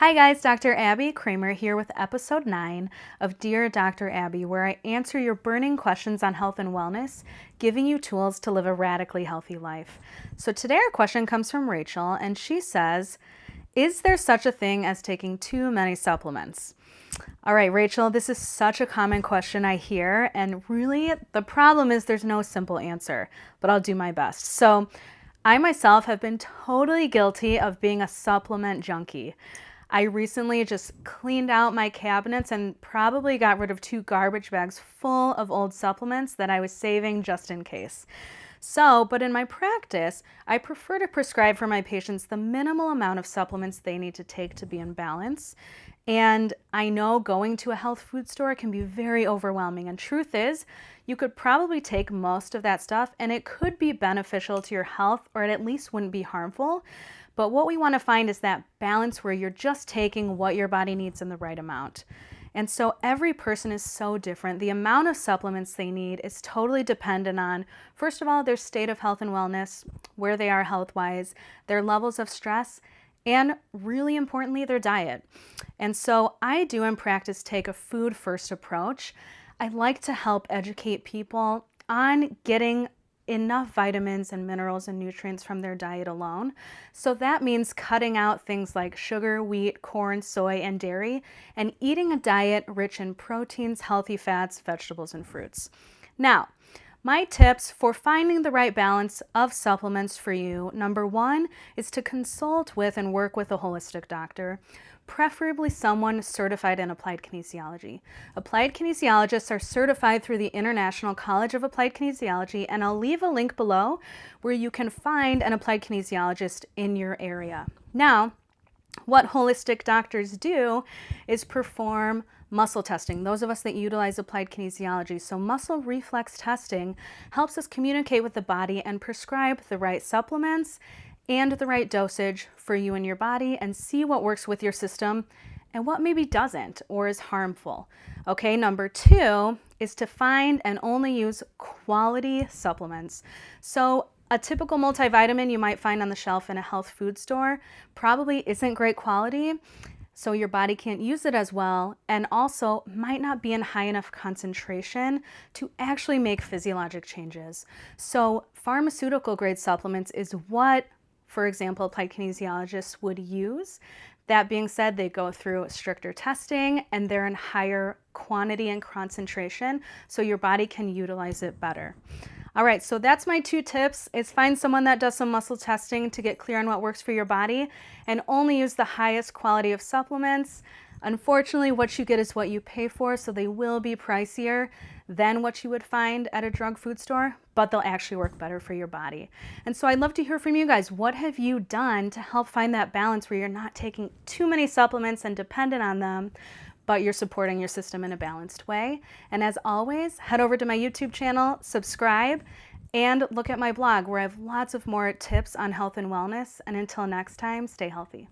Hi guys, Dr. Abby Kramer here with episode 9 of Dear Dr. Abby, where I answer your burning questions on health and wellness, giving you tools to live a radically healthy life. So today our question comes from Rachel, and she says, is there such a thing as taking too many supplements? All right, Rachel, this is such a common question I hear, and really the problem is there's no simple answer, but I'll do my best. So I myself have been totally guilty of being a supplement junkie. I recently just cleaned out my cabinets and probably got rid of 2 garbage bags full of old supplements that I was saving just in case. But in my practice, I prefer to prescribe for my patients the minimal amount of supplements they need to take to be in balance. And I know going to a health food store can be very overwhelming. And truth is, you could probably take most of that stuff and it could be beneficial to your health, or it at least wouldn't be harmful. But what we want to find is that balance where you're just taking what your body needs in the right amount. And so every person is so different. The amount of supplements they need is totally dependent on, first of all, their state of health and wellness, where they are health-wise, their levels of stress, and really importantly, their diet. And so I do in practice take a food-first approach. I like to help educate people on getting enough vitamins and minerals and nutrients from their diet alone. So that means cutting out things like sugar, wheat, corn, soy, and dairy, and eating a diet rich in proteins, healthy fats, vegetables, and fruits. Now, my tips for finding the right balance of supplements for you, number 1 is to consult with and work with a holistic doctor, preferably someone certified in applied kinesiology. Applied kinesiologists are certified through the International College of Applied Kinesiology, and I'll leave a link below where you can find an applied kinesiologist in your area. Now, what holistic doctors do is perform muscle testing, those of us that utilize applied kinesiology. So muscle reflex testing helps us communicate with the body and prescribe the right supplements and the right dosage for you and your body, and see what works with your system and what maybe doesn't or is harmful. Okay, number 2 is to find and only use quality supplements. So a typical multivitamin you might find on the shelf in a health food store probably isn't great quality, so your body can't use it as well, and also might not be in high enough concentration to actually make physiologic changes. So pharmaceutical grade supplements is what, for example, applied kinesiologists would use. That being said, they go through stricter testing and they're in higher quantity and concentration, so your body can utilize it better. All right, so that's my 2 tips, is find someone that does some muscle testing to get clear on what works for your body, and only use the highest quality of supplements. Unfortunately, what you get is what you pay for, so they will be pricier than what you would find at a drug food store, but they'll actually work better for your body. And so I'd love to hear from you guys. What have you done to help find that balance where you're not taking too many supplements and dependent on them, but you're supporting your system in a balanced way? And as always, head over to my YouTube channel, subscribe, and look at my blog where I have lots of more tips on health and wellness. And until next time, stay healthy.